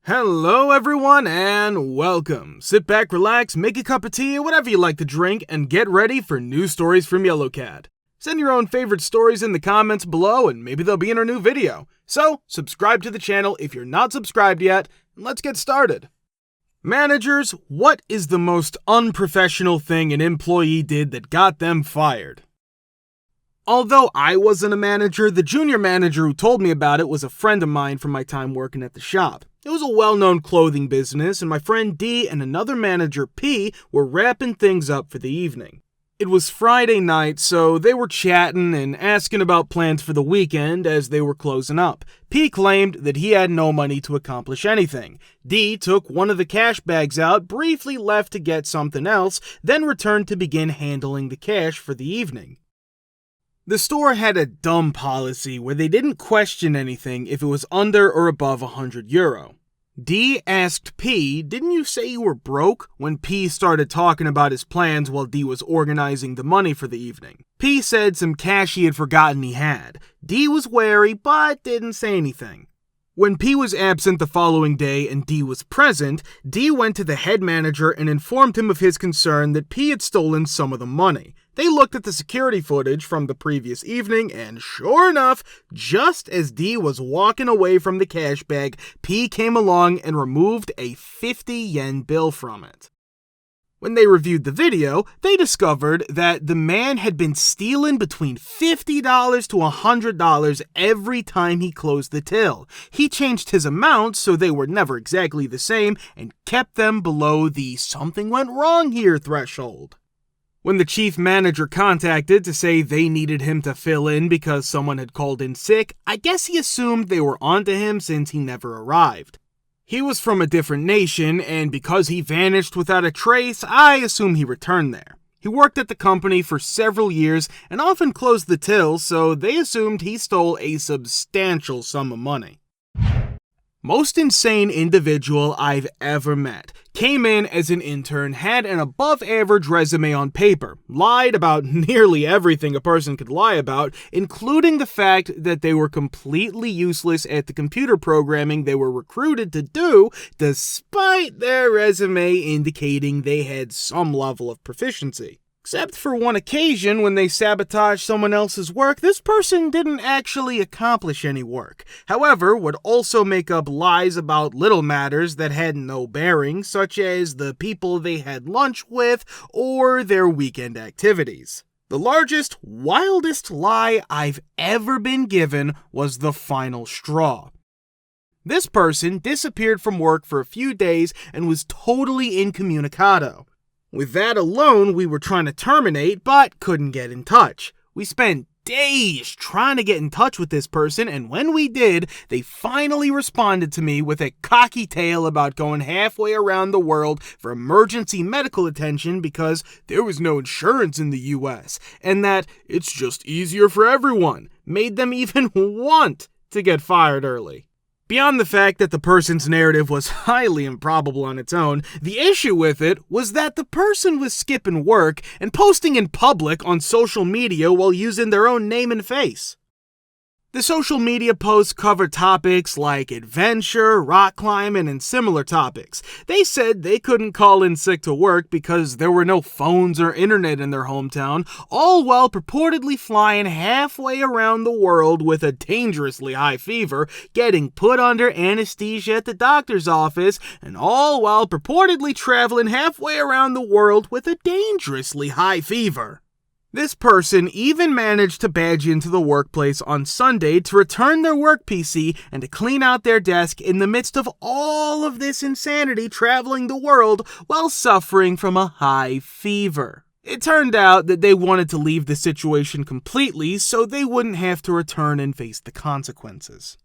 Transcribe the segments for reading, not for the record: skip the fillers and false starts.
Hello everyone and welcome. Sit back, relax, make a cup of tea or whatever you like to drink and get ready for new stories from Yellowcat. Send your own favorite stories in the comments below and maybe they'll be in our new video. So, subscribe to the channel if you're not subscribed yet, and let's get started. Managers, what is the most unprofessional thing an employee did that got them fired? Although I wasn't a manager, the junior manager who told me about it was a friend of mine from my time working at the shop. It was a well-known clothing business, and my friend D and another manager, P, were wrapping things up for the evening. It was Friday night, so they were chatting and asking about plans for the weekend as they were closing up. P claimed that he had no money to accomplish anything. D took one of the cash bags out, briefly left to get something else, then returned to begin handling the cash for the evening. The store had a dumb policy where they didn't question anything if it was under or above €100. D asked P, "Didn't you say you were broke?" when P started talking about his plans while D was organizing the money for the evening. P said some cash he had forgotten he had. D was wary but didn't say anything. When P was absent the following day and D was present, D went to the head manager and informed him of his concern that P had stolen some of the money. They looked at the security footage from the previous evening, and sure enough, just as D was walking away from the cash bag, P came along and removed a 50 yen bill from it. When they reviewed the video, they discovered that the man had been stealing between $50 to $100 every time he closed the till. He changed his amounts so they were never exactly the same and kept them below the "something went wrong here" threshold. When the chief manager contacted to say they needed him to fill in because someone had called in sick, I guess he assumed they were onto him since he never arrived. He was from a different nation, and because he vanished without a trace, I assume he returned there. He worked at the company for several years and often closed the till, so they assumed he stole a substantial sum of money. Most insane individual I've ever met. Came in as an intern, had an above-average resume on paper, lied about nearly everything a person could lie about, including the fact that they were completely useless at the computer programming they were recruited to do, despite their resume indicating they had some level of proficiency. Except for one occasion when they sabotaged someone else's work, this person didn't actually accomplish any work. However, would also make up lies about little matters that had no bearing, such as the people they had lunch with or their weekend activities. The largest, wildest lie I've ever been given was the final straw. This person disappeared from work for a few days and was totally incommunicado. With that alone, we were trying to terminate, but couldn't get in touch. We spent days trying to get in touch with this person, and when we did, they finally responded to me with a cocky tale about going halfway around the world for emergency medical attention because there was no insurance in the US, and that it's just easier for everyone, made them even want to get fired early. Beyond the fact that the person's narrative was highly improbable on its own, the issue with it was that the person was skipping work and posting in public on social media while using their own name and face. The social media posts covered topics like adventure, rock climbing, and similar topics. They said they couldn't call in sick to work because there were no phones or internet in their hometown, all while purportedly flying halfway around the world with a dangerously high fever, getting put under anesthesia at the doctor's office, and all while purportedly traveling halfway around the world with a dangerously high fever. This person even managed to badge into the workplace on Sunday to return their work PC and to clean out their desk in the midst of all of this insanity traveling the world while suffering from a high fever. It turned out that they wanted to leave the situation completely so they wouldn't have to return and face the consequences.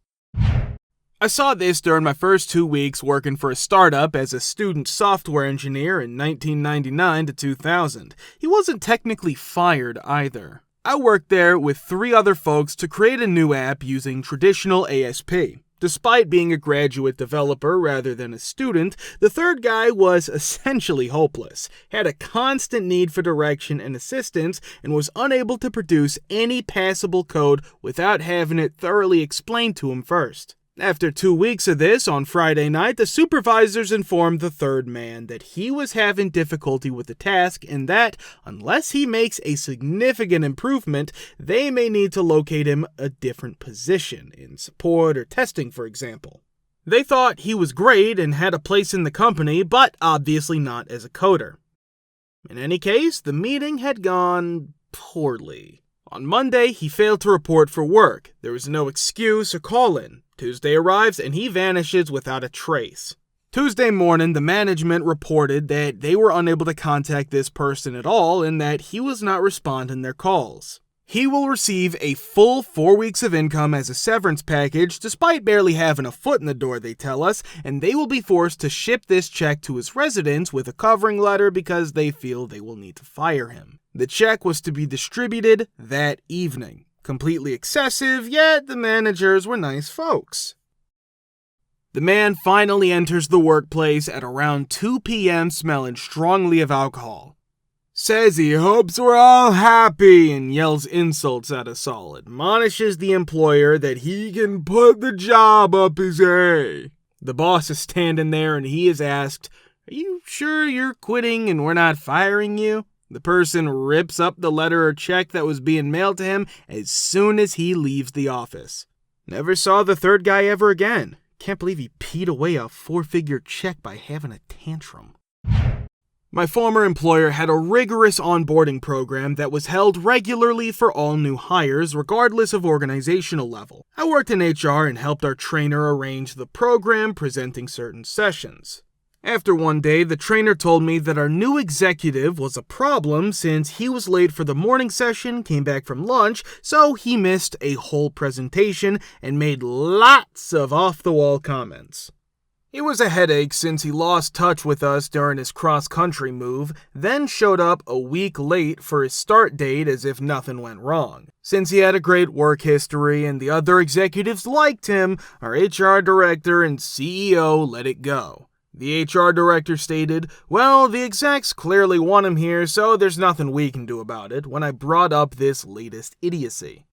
I saw this during my first 2 weeks working for a startup as a student software engineer in 1999 to 2000. He wasn't technically fired either. I worked there with 3 other folks to create a new app using traditional ASP. Despite being a graduate developer rather than a student, the third guy was essentially hopeless, had a constant need for direction and assistance, and was unable to produce any passable code without having it thoroughly explained to him first. After 2 weeks of this, on Friday night, the supervisors informed the third man that he was having difficulty with the task and that, unless he makes a significant improvement, they may need to locate him a different position, in support or testing, for example. They thought he was great and had a place in the company, but obviously not as a coder. In any case, the meeting had gone poorly. On Monday, he failed to report for work. There was no excuse or call-in. Tuesday arrives and he vanishes without a trace. Tuesday morning, the management reported that they were unable to contact this person at all and that he was not responding their calls. He will receive a full 4 weeks of income as a severance package despite barely having a foot in the door, they tell us, and they will be forced to ship this check to his residence with a covering letter because they feel they will need to fire him. The check was to be distributed that evening. Completely excessive, yet the managers were nice folks. The man finally enters the workplace at around 2 p.m. smelling strongly of alcohol. Says he hopes we're all happy and yells insults at us all. Admonishes the employer that he can put the job up his A. The boss is standing there and he is asked, "Are you sure you're quitting and we're not firing you?" The person rips up the letter or check that was being mailed to him as soon as he leaves the office. Never saw the third guy ever again. Can't believe he peed away a 4-figure check by having a tantrum. My former employer had a rigorous onboarding program that was held regularly for all new hires, regardless of organizational level. I worked in HR and helped our trainer arrange the program, presenting certain sessions. After one day, the trainer told me that our new executive was a problem since he was late for the morning session, came back from lunch, so he missed a whole presentation and made lots of off-the-wall comments. It was a headache since he lost touch with us during his cross-country move, then showed up a week late for his start date as if nothing went wrong. Since he had a great work history and the other executives liked him, our HR director and CEO let it go. The HR director stated, "Well, the execs clearly want him here, so there's nothing we can do about it," when I brought up this latest idiocy.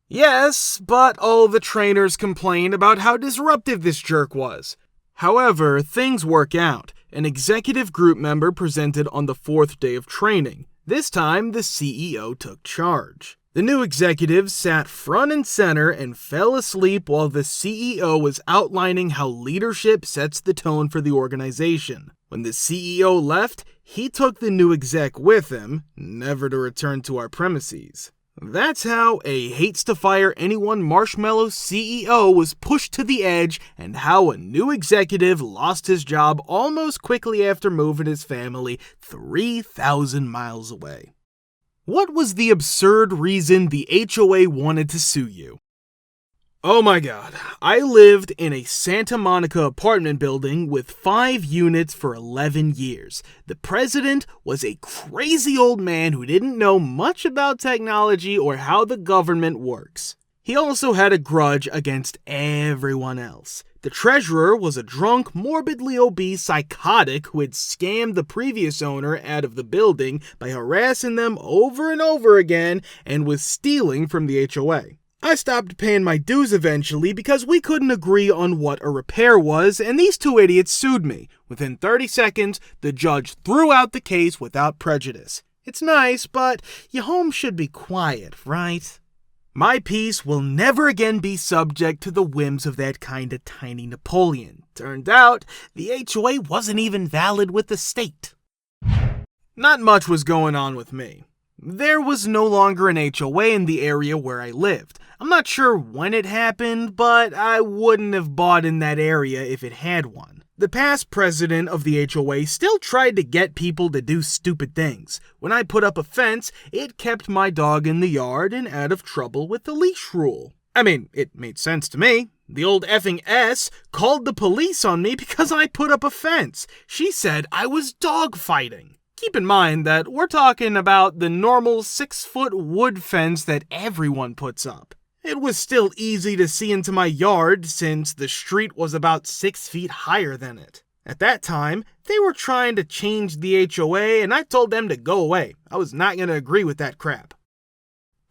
Yes, but all the trainers complained about how disruptive this jerk was. However, things work out. An executive group member presented on the 4th day of training. This time, the CEO took charge. The new executive sat front and center and fell asleep while the CEO was outlining how leadership sets the tone for the organization. When the CEO left, he took the new exec with him, never to return to our premises. That's how a hates-to-fire-anyone marshmallow CEO was pushed to the edge and how a new executive lost his job almost quickly after moving his family 3,000 miles away. What was the absurd reason the HOA wanted to sue you? Oh my god, I lived in a Santa Monica apartment building with 5 units for 11 years. The president was a crazy old man who didn't know much about technology or how the government works. He also had a grudge against everyone else. The treasurer was a drunk, morbidly obese psychotic who had scammed the previous owner out of the building by harassing them over and over again and was stealing from the HOA. I stopped paying my dues eventually because we couldn't agree on what a repair was, and these 2 idiots sued me. Within 30 seconds, the judge threw out the case without prejudice. It's nice, but your home should be quiet, right? My peace will never again be subject to the whims of that kinda tiny Napoleon. Turned out, the HOA wasn't even valid with the state. Not much was going on with me. There was no longer an HOA in the area where I lived. I'm not sure when it happened, but I wouldn't have bought in that area if it had one. The past president of the HOA still tried to get people to do stupid things. When I put up a fence, it kept my dog in the yard and out of trouble with the leash rule. I mean, it made sense to me. The old effing S called the police on me because I put up a fence. She said I was dog fighting. Keep in mind that we're talking about the normal 6-foot wood fence that everyone puts up. It was still easy to see into my yard since the street was about 6 feet higher than it. At that time, they were trying to change the HOA and I told them to go away. I was not going to agree with that crap.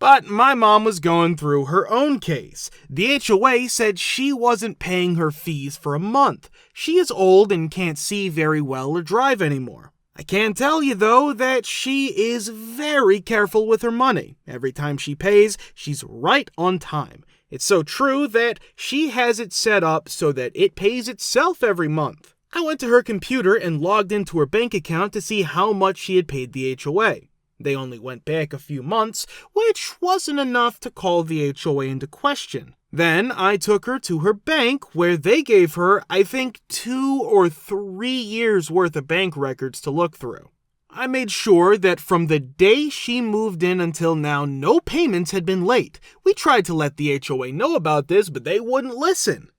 But my mom was going through her own case. The HOA said she wasn't paying her fees for a month. She is old and can't see very well or drive anymore. I can tell you, though, that she is very careful with her money. Every time she pays, she's right on time. It's so true that she has it set up so that it pays itself every month. I went to her computer and logged into her bank account to see how much she had paid the HOA. They only went back a few months, which wasn't enough to call the HOA into question. Then I took her to her bank, where they gave her, I think, 2 or 3 years worth of bank records to look through. I made sure that from the day she moved in until now, no payments had been late. We tried to let the HOA know about this, but they wouldn't listen.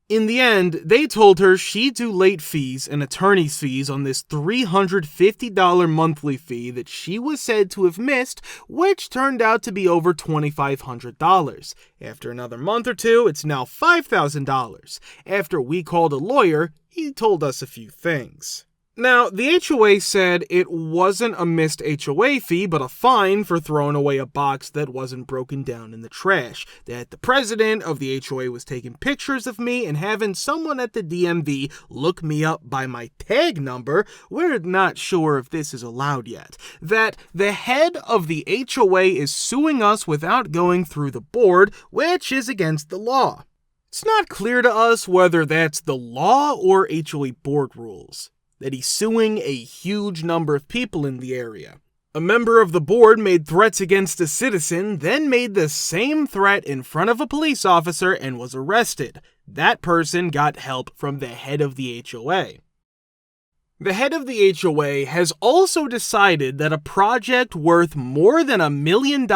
In the end, they told her she'd do late fees and attorney's fees on this $350 monthly fee that she was said to have missed, which turned out to be over $2,500. After another month or two, it's now $5,000. After we called a lawyer, he told us a few things. Now, the HOA said it wasn't a missed HOA fee, but a fine for throwing away a box that wasn't broken down in the trash. That the president of the HOA was taking pictures of me and having someone at the DMV look me up by my tag number. We're not sure if this is allowed yet. That the head of the HOA is suing us without going through the board, which is against the law. It's not clear to us whether that's the law or HOA board rules. That he's suing a huge number of people in the area. A member of the board made threats against a citizen, then made the same threat in front of a police officer and was arrested. That person got help from the head of the HOA. The head of the HOA has also decided that a project worth more than $1 million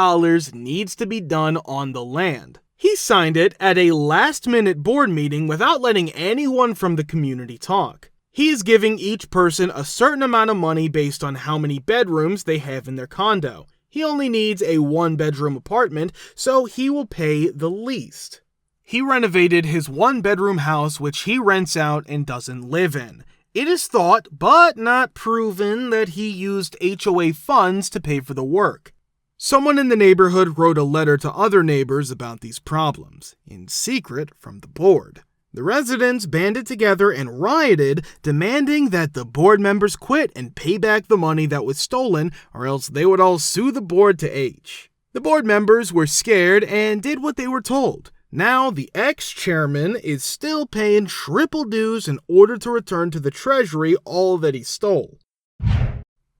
needs to be done on the land. He signed it at a last-minute board meeting without letting anyone from the community talk. He is giving each person a certain amount of money based on how many bedrooms they have in their condo. He only needs a 1-bedroom apartment, so he will pay the least. He renovated his 1-bedroom house, which he rents out and doesn't live in. It is thought, but not proven, that he used HOA funds to pay for the work. Someone in the neighborhood wrote a letter to other neighbors about these problems, in secret from the board. The residents banded together and rioted, demanding that the board members quit and pay back the money that was stolen, or else they would all sue the board to H. The board members were scared and did what they were told. Now, the ex-chairman is still paying triple dues in order to return to the treasury all that he stole.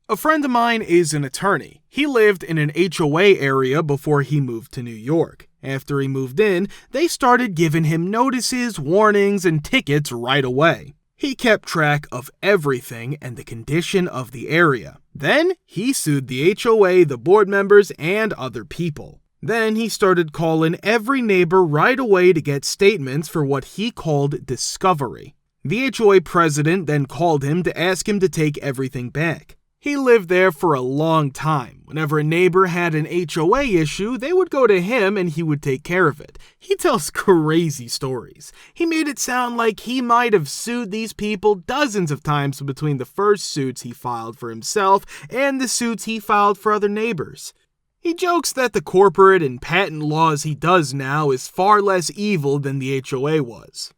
A friend of mine is an attorney. He lived in an HOA area before he moved to New York. After he moved in, they started giving him notices, warnings, and tickets right away. He kept track of everything and the condition of the area. Then, he sued the HOA, the board members, and other people. Then, he started calling every neighbor right away to get statements for what he called discovery. The HOA president then called him to ask him to take everything back. He lived there for a long time. Whenever a neighbor had an HOA issue, they would go to him and he would take care of it. He tells crazy stories. He made it sound like he might have sued these people dozens of times between the first suits he filed for himself and the suits he filed for other neighbors. He jokes that the corporate and patent laws he does now is far less evil than the HOA was.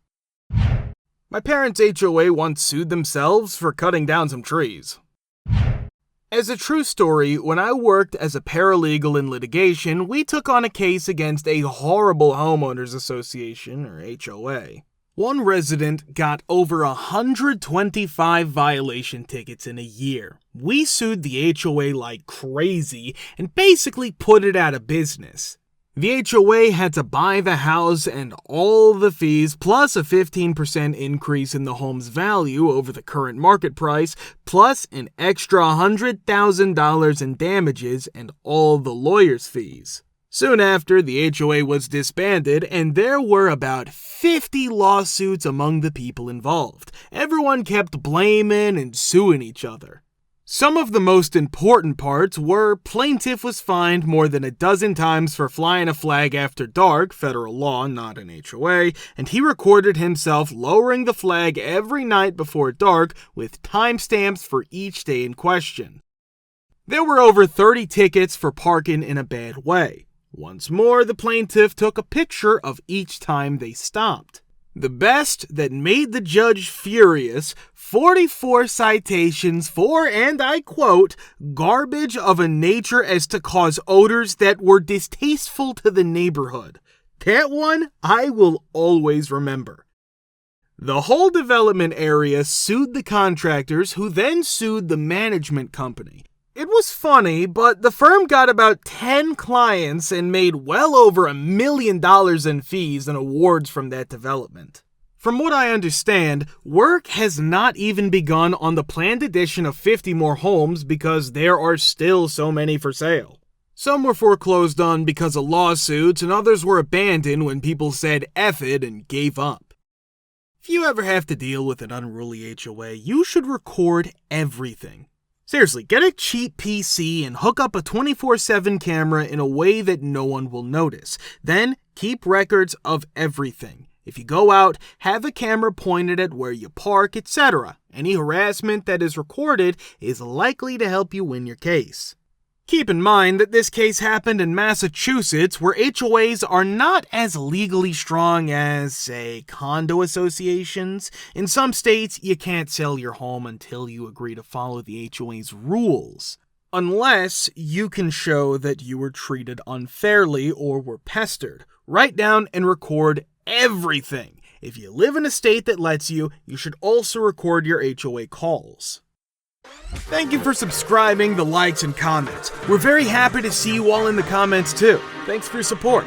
My parents' HOA once sued themselves for cutting down some trees. As a true story, when I worked as a paralegal in litigation, we took on a case against a horrible homeowners association, or HOA. One resident got over 125 violation tickets in a year. We sued the HOA like crazy and basically put it out of business. The HOA had to buy the house and all the fees, plus a 15% increase in the home's value over the current market price, plus an extra $100,000 in damages and all the lawyer's fees. Soon after, the HOA was disbanded, and there were about 50 lawsuits among the people involved. Everyone kept blaming and suing each other. Some of the most important parts were plaintiff was fined more than a dozen times for flying a flag after dark, federal law, not an HOA, and he recorded himself lowering the flag every night before dark with timestamps for each day in question. There were over 30 tickets for parking in a bad way. Once more, the plaintiff took a picture of each time they stopped. The best that made the judge furious, 44 citations for, and I quote, garbage of a nature as to cause odors that were distasteful to the neighborhood. That one I will always remember. The whole development area sued the contractors, who then sued the management company. It was funny, but the firm got about 10 clients and made well over $1 million in fees and awards from that development. From what I understand, work has not even begun on the planned addition of 50 more homes because there are still so many for sale. Some were foreclosed on because of lawsuits, and others were abandoned when people said F it and gave up. If you ever have to deal with an unruly HOA, you should record everything. Seriously, get a cheap PC and hook up a 24/7 camera in a way that no one will notice. Then, keep records of everything. If you go out, have a camera pointed at where you park, etc. Any harassment that is recorded is likely to help you win your case. Keep in mind that this case happened in Massachusetts, where HOAs are not as legally strong as, say, condo associations. In some states, you can't sell your home until you agree to follow the HOA's rules, unless you can show that you were treated unfairly or were pestered. Write down and record everything. If you live in a state that lets you, you should also record your HOA calls. Thank you for subscribing, the likes, and comments. We're very happy to see you all in the comments too. Thanks for your support.